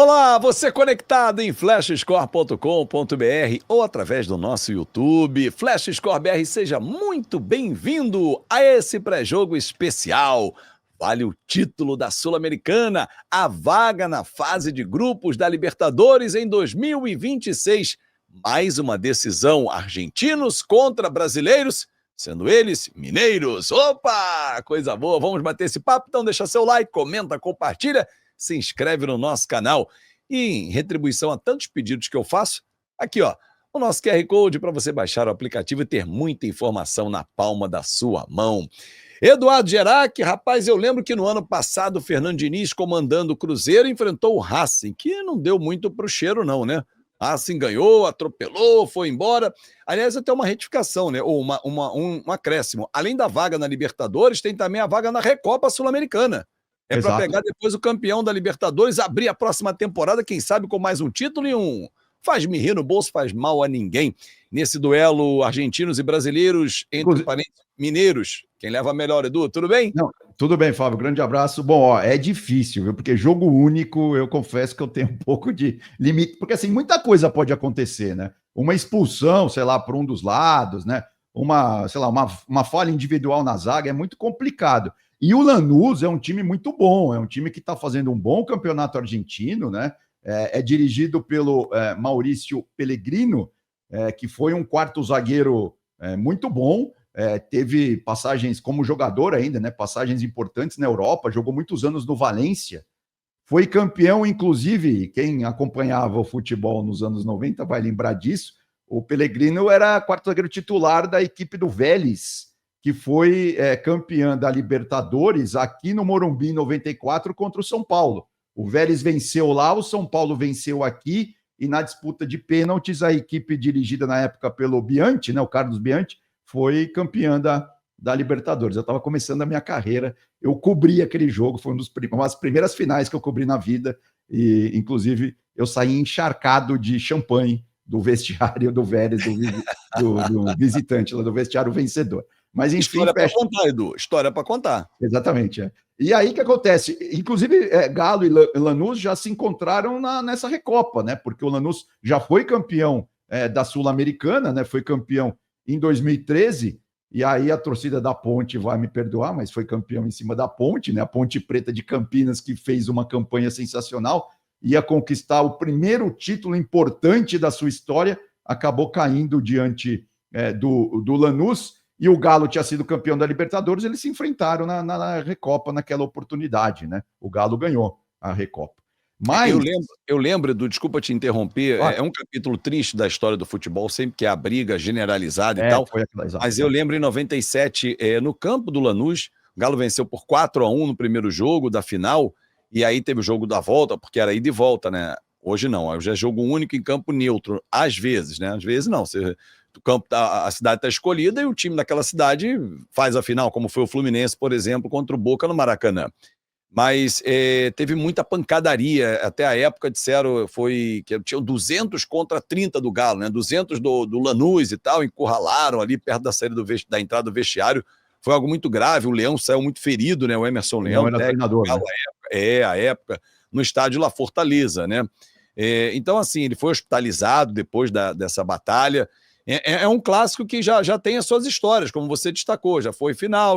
Olá, você conectado em flashscore.com.br ou através do nosso YouTube. Flash Score BR, seja muito bem-vindo a esse pré-jogo especial. Vale o título da Sul-Americana, a vaga na fase de grupos da Libertadores em 2026. Mais uma decisão, argentinos contra brasileiros, sendo eles mineiros. Opa, coisa boa, vamos bater esse papo? Então deixa seu like, comenta, compartilha, se inscreve no nosso canal. E em retribuição a tantos pedidos que eu faço, aqui ó, o nosso QR Code para você baixar o aplicativo e ter muita informação na palma da sua mão. Eduardo Gerac, rapaz, eu lembro que no ano passado o Fernando Diniz, comandando o Cruzeiro, enfrentou o Racing, que não deu muito pro cheiro não, né? Racing ganhou, atropelou, foi embora. Aliás, até uma retificação, né? Ou um acréscimo. Além da vaga na Libertadores, tem também a vaga na Recopa Sul-Americana. É para pegar depois o campeão da Libertadores, abrir a próxima temporada, quem sabe com mais um título e um faz-me rir no bolso, faz mal a ninguém. Nesse duelo argentinos e brasileiros, entre parentes mineiros, quem leva melhor, Edu, tudo bem? Não, tudo bem, Fábio, grande abraço. Bom, ó, é difícil, viu? Porque jogo único, eu confesso que eu tenho um pouco de limite, porque assim, muita coisa pode acontecer, né? Uma expulsão, sei lá, por um dos lados, né? Uma falha individual na zaga é muito complicado. E o Lanús é um time muito bom, é um time que está fazendo um bom campeonato argentino, né? É dirigido pelo Maurício Pellegrino, que foi um quarto zagueiro muito bom, teve passagens como jogador ainda, né? Passagens importantes na Europa, jogou muitos anos no Valência, foi campeão, inclusive, quem acompanhava o futebol nos anos 90 vai lembrar disso, o Pellegrino era quarto zagueiro titular da equipe do Vélez, que foi campeã da Libertadores aqui no Morumbi em 94 contra o São Paulo. O Vélez venceu lá, o São Paulo venceu aqui, e na disputa de pênaltis, a equipe dirigida na época pelo Bianchi, né, o Carlos Bianchi, foi campeã da Libertadores. Eu estava começando a minha carreira, eu cobri aquele jogo, foi uma das primeiras finais que eu cobri na vida, e inclusive eu saí encharcado de champanhe do vestiário do Vélez, do visitante, lá do vestiário vencedor. Mas enfim, história para contar, Edu, história para contar. Exatamente. E aí o que acontece? Inclusive, Galo e Lanús já se encontraram nessa Recopa, né? Porque o Lanús já foi campeão da Sul-Americana, né? Foi campeão em 2013, e aí a torcida da Ponte vai me perdoar, mas foi campeão em cima da Ponte, né? A Ponte Preta de Campinas, que fez uma campanha sensacional, ia conquistar o primeiro título importante da sua história, acabou caindo diante do Lanús. E o Galo tinha sido campeão da Libertadores, eles se enfrentaram na Recopa naquela oportunidade, né? O Galo ganhou a Recopa. Mas... Eu lembro, Edu, desculpa te interromper, é um capítulo triste da história do futebol, sempre que há briga generalizada e tal, mas eu lembro em 97, no campo do Lanús, o Galo venceu por 4-1 no primeiro jogo da final, e aí teve o jogo da volta, porque era ida e volta, né? Hoje não, hoje é jogo único em campo neutro, às vezes, né? Às vezes não, o campo, a cidade está escolhida e o time daquela cidade faz a final, como foi o Fluminense, por exemplo, contra o Boca no Maracanã. Mas teve muita pancadaria, até a época disseram que tinham 200 contra 30 do Galo, né? 200 do Lanús e tal, encurralaram ali perto da saída da entrada do vestiário. Foi algo muito grave, o Leão saiu muito ferido, né? O Emerson Leão, era treinador, Galo, né? a época, no estádio La Fortaleza, né? Então, assim, ele foi hospitalizado depois dessa batalha. É um clássico que já tem as suas histórias, como você destacou, já foi final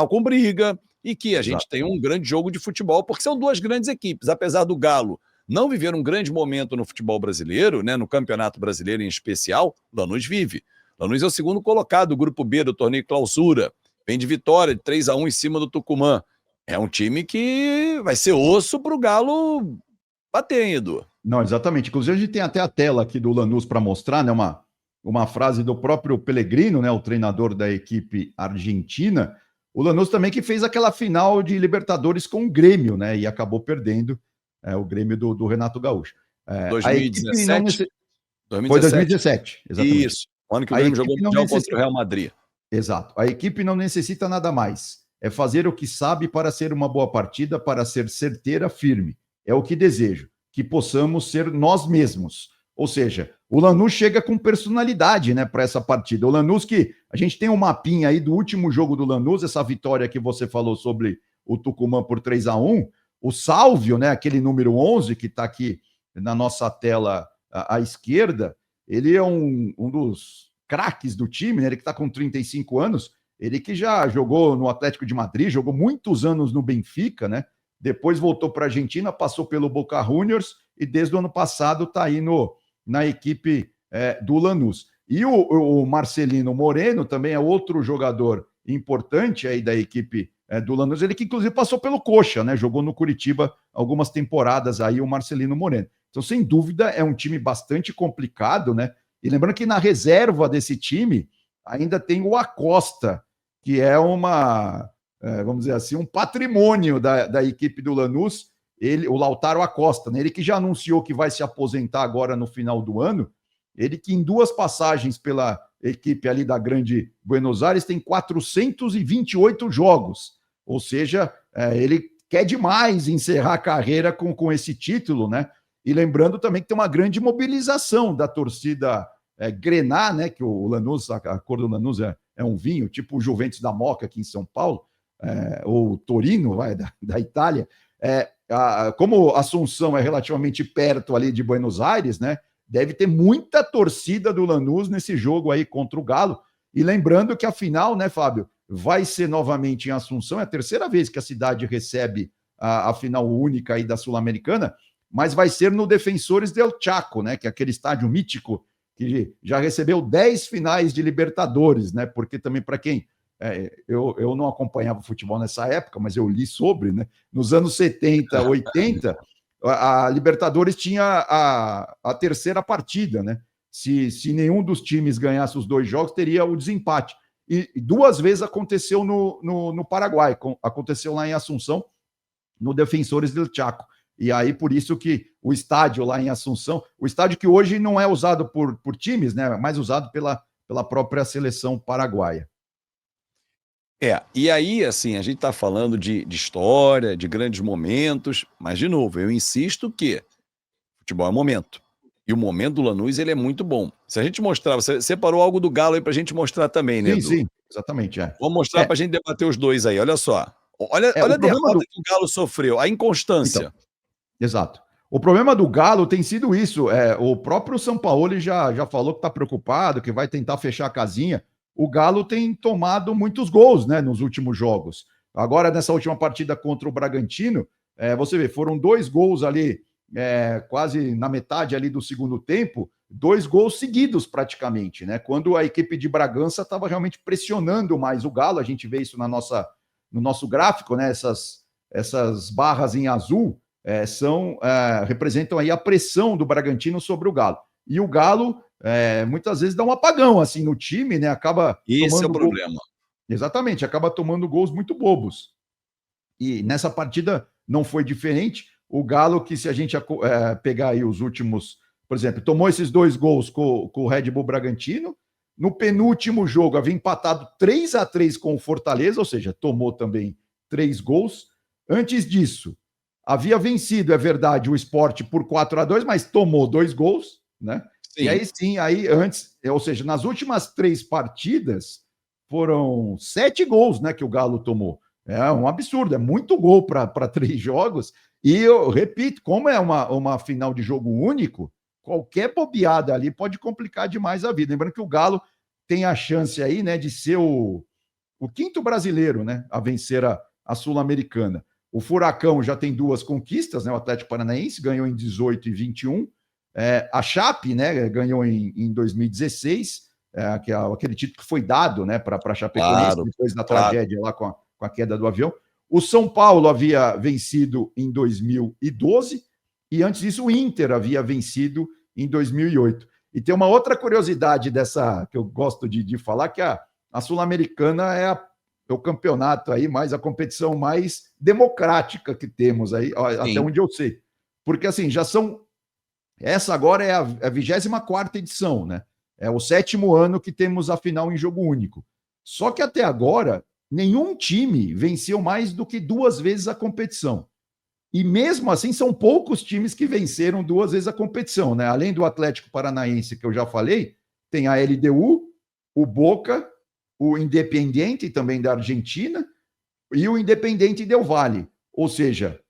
com briga, e que a gente tem um grande jogo de futebol, porque são duas grandes equipes, apesar do Galo não viver um grande momento no futebol brasileiro, né, no Campeonato Brasileiro em especial, Lanús vive. Lanús é o segundo colocado do Grupo B do torneio Clausura, vem de vitória de 3-1 em cima do Tucumã. É um time que vai ser osso para o Galo bater, Edu. Não, exatamente. Inclusive, a gente tem até a tela aqui do Lanús para mostrar, né? Uma frase do próprio Pellegrino, né? O treinador da equipe argentina. O Lanús também que fez aquela final de Libertadores com o Grêmio, né? E acabou perdendo o Grêmio do Renato Gaúcho. 2017? Foi 2017, exatamente. Isso, o ano que o Grêmio jogou mundial contra o Real Madrid. Exato. A equipe não necessita nada mais. É fazer o que sabe para ser uma boa partida, para ser certeira, firme. É o que desejo, que possamos ser nós mesmos. Ou seja, o Lanús chega com personalidade, né, para essa partida. O Lanús que a gente tem um mapinha aí do último jogo do Lanús, essa vitória que você falou sobre o Tucumã por 3-1. O Sálvio, né, aquele número 11 que está aqui na nossa tela à esquerda, ele é um dos craques do time, né? Ele que está com 35 anos, ele que já jogou no Atlético de Madrid, jogou muitos anos no Benfica, né? Depois voltou para a Argentina, passou pelo Boca Juniors e desde o ano passado está aí na equipe do Lanús. E o Marcelino Moreno também é outro jogador importante aí da equipe do Lanús, ele que inclusive passou pelo Coxa, né? Jogou no Curitiba algumas temporadas aí, o Marcelino Moreno. Então, sem dúvida, é um time bastante complicado, né? E lembrando que na reserva desse time ainda tem o Acosta, que é vamos dizer assim, um patrimônio da equipe do Lanús, o Lautaro Acosta, né? Ele que já anunciou que vai se aposentar agora no final do ano, ele que em 2 passagens pela equipe ali da Grande Buenos Aires tem 428 jogos, ou seja, ele quer demais encerrar a carreira com esse título, né? E lembrando também que tem uma grande mobilização da torcida Grená, né? Que o Lanús, a cor do Lanús é um vinho, tipo o Juventus da Moca aqui em São Paulo, ou Torino, da Itália. Como Assunção é relativamente perto ali de Buenos Aires, né? Deve ter muita torcida do Lanús nesse jogo aí contra o Galo. E lembrando que a final, né, Fábio, vai ser novamente em Assunção, é a terceira vez que a cidade recebe a final única aí da Sul-Americana, mas vai ser no Defensores del Chaco, né, que é aquele estádio mítico que já recebeu 10 finais de Libertadores, né, porque também para quem... eu não acompanhava futebol nessa época, mas eu li sobre, né, nos anos 70, 80... a Libertadores tinha a terceira partida, né? Se nenhum dos times ganhasse os 2 jogos, teria o desempate. E 2 vezes aconteceu no Paraguai, aconteceu lá em Assunção, no Defensores del Chaco. E aí, por isso que o estádio lá em Assunção, o estádio que hoje não é usado por times, né? É mais usado pela própria seleção paraguaia. E aí, assim, a gente está falando de história, de grandes momentos, mas, de novo, eu insisto que futebol é momento. E o momento do Lanús, ele é muito bom. Se a gente mostrar, você separou algo do Galo aí pra gente mostrar também, né, Edu? Sim, exatamente. Vamos mostrar pra gente debater os dois aí, olha só. Olha O a problema derrota que o Galo sofreu, a inconstância. Então, exato. O problema do Galo tem sido isso. O próprio Sampaoli já falou que está preocupado, que vai tentar fechar a casinha. O Galo tem tomado muitos gols, né, nos últimos jogos. Agora, nessa última partida contra o Bragantino, você vê, foram 2 gols ali, quase na metade ali do segundo tempo, 2 gols seguidos praticamente, né? Quando a equipe de Bragança estava realmente pressionando mais o Galo, a gente vê isso no nosso gráfico, né? Essas barras em azul representam aí a pressão do Bragantino sobre o Galo. E o Galo muitas vezes dá um apagão assim no time, né? Acaba Esse é o tomando problema. Exatamente, acaba tomando gols muito bobos. E nessa partida não foi diferente. O Galo, que se a gente pegar aí os últimos, por exemplo, tomou esses 2 gols com o Red Bull Bragantino. No penúltimo jogo havia empatado 3-3 com o Fortaleza, ou seja, tomou também 3 gols. Antes disso, havia vencido, é verdade, o Sport por 4-2, mas tomou 2 gols, né? Sim. E aí sim, antes, ou seja, nas últimas 3 partidas, foram 7 gols, né, que o Galo tomou. É um absurdo, é muito gol para 3 jogos. E eu repito, como é uma final de jogo único, qualquer bobeada ali pode complicar demais a vida. Lembrando que o Galo tem a chance aí, né, de ser o 5º brasileiro, né, a vencer a Sul-Americana. O Furacão já tem 2 conquistas, né? O Atlético Paranaense ganhou em 18 e 21. A Chape, né, ganhou em 2016, que é aquele título que foi dado, né, para a Chapecoense, depois da tragédia lá com a queda do avião. O São Paulo havia vencido em 2012 e antes disso o Inter havia vencido em 2008. E tem uma outra curiosidade dessa que eu gosto de falar, que a Sul-Americana é o campeonato aí, a competição mais democrática que temos aí, até onde eu sei. Porque assim, essa agora é a 24ª edição, né? É o 7º ano que temos a final em jogo único. Só que até agora, nenhum time venceu mais do que 2 vezes a competição. E mesmo assim, são poucos times que venceram 2 vezes a competição, né? Além do Atlético Paranaense, que eu já falei, tem a LDU, o Boca, o Independiente, também da Argentina, e o Independiente Del Valle. Ou seja,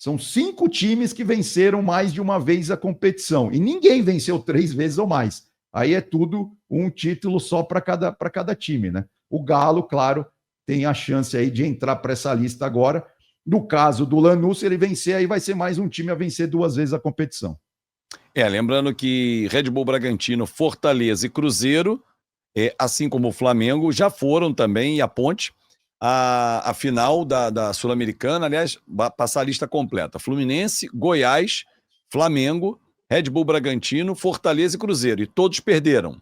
São 5 times que venceram mais de uma vez a competição. E ninguém venceu 3 vezes ou mais. Aí é tudo um título só para cada time, né? O Galo, claro, tem a chance aí de entrar para essa lista agora. No caso do Lanús, se ele vencer, aí vai ser mais um time a vencer 2 vezes a competição. Lembrando que Red Bull Bragantino, Fortaleza e Cruzeiro, assim como o Flamengo, já foram também, e a Ponte, a final da Sul-Americana. Aliás, passar a lista completa: Fluminense, Goiás, Flamengo, Red Bull Bragantino, Fortaleza e Cruzeiro, e todos perderam.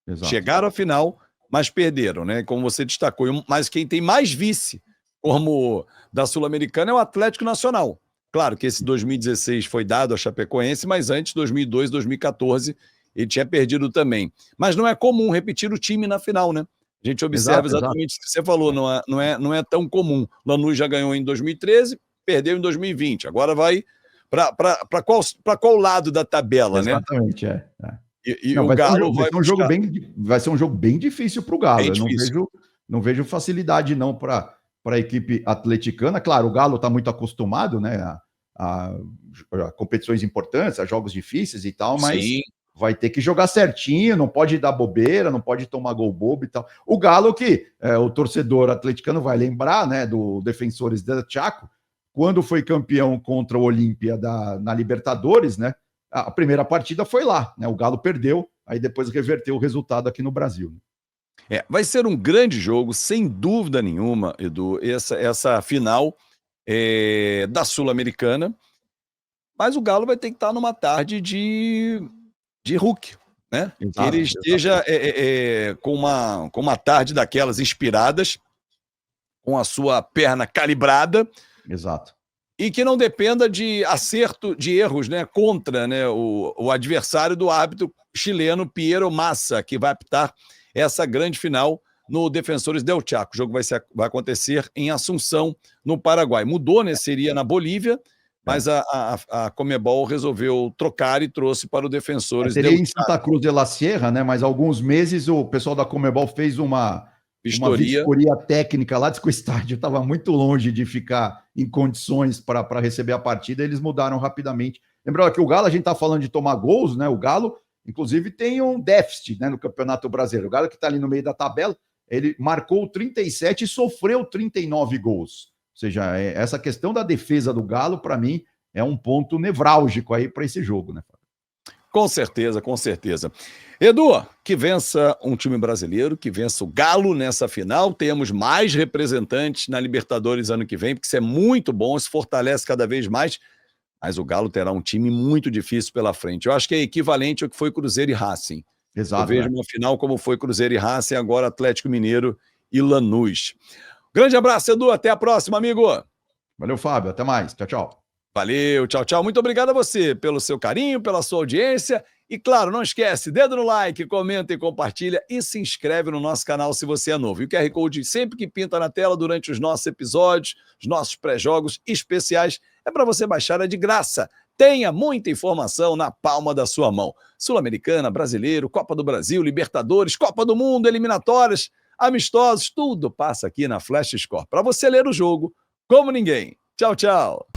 Exato. Chegaram à final, mas perderam, né? Como você destacou. Mas quem tem mais vice, como da Sul-Americana, é o Atlético Nacional. Claro que esse 2016 foi dado a Chapecoense, mas antes, 2002, 2014, ele tinha perdido também. Mas não é comum repetir o time na final, né? A gente observa exatamente o que você falou, não é tão comum. Lanús já ganhou em 2013, perdeu em 2020. Agora vai para qual lado da tabela, né? Exatamente, E não, o Galo vai ser um jogo bem difícil para o Galo. Eu não vejo facilidade não para a equipe atleticana. Claro, o Galo está muito acostumado, né, a competições importantes, a jogos difíceis e tal, mas sim, vai ter que jogar certinho, não pode dar bobeira, não pode tomar gol bobo e tal. O Galo que o torcedor atleticano vai lembrar, né, do Defensores del Chaco, quando foi campeão contra o Olímpia na Libertadores, né? A primeira partida foi lá, né? O Galo perdeu, aí depois reverteu o resultado aqui no Brasil. Vai ser um grande jogo, sem dúvida nenhuma, Edu, essa final da Sul-Americana, mas o Galo vai ter que estar numa tarde de Hulk, né? Exato, que ele esteja com uma tarde daquelas inspiradas, com a sua perna calibrada. Exato. E que não dependa de acerto, de erros, né, contra, né, o adversário do árbitro chileno Piero Massa, que vai apitar essa grande final no Defensores del Chaco. O jogo vai acontecer em Assunção, no Paraguai. Mudou, né? Seria na Bolívia, mas a Conmebol resolveu trocar e trouxe para o Defensores del Chaco. Seria em Santa Cruz de la Sierra, né? Mas há alguns meses o pessoal da Conmebol fez uma vistoria técnica lá, diz que o estádio estava muito longe de ficar em condições para receber a partida, eles mudaram rapidamente. Lembrando que o Galo, a gente está falando de tomar gols, né? O Galo, inclusive, tem um déficit, né, no Campeonato Brasileiro. O Galo que está ali no meio da tabela, ele marcou 37 e sofreu 39 gols. Ou seja, essa questão da defesa do Galo, para mim, é um ponto nevrálgico aí para esse jogo, né? Com certeza, com certeza. Edu, que vença um time brasileiro, que vença o Galo nessa final. Temos mais representantes na Libertadores ano que vem, porque isso é muito bom, se fortalece cada vez mais. Mas o Galo terá um time muito difícil pela frente. Eu acho que é equivalente ao que foi Cruzeiro e Racing. Exato. Eu vejo uma final como foi Cruzeiro e Racing, agora Atlético Mineiro e Lanús. Grande abraço, Edu. Até a próxima, amigo. Valeu, Fábio. Até mais. Tchau, tchau. Valeu, tchau, tchau. Muito obrigado a você pelo seu carinho, pela sua audiência. E claro, não esquece, dedo no like, comenta e compartilha e se inscreve no nosso canal se você é novo. E o QR Code sempre que pinta na tela durante os nossos episódios, os nossos pré-jogos especiais, é para você baixar, é de graça. Tenha muita informação na palma da sua mão. Sul-Americana, Brasileiro, Copa do Brasil, Libertadores, Copa do Mundo, eliminatórias, amistosos, tudo passa aqui na Flash Score. Para você ler o jogo como ninguém. Tchau, tchau.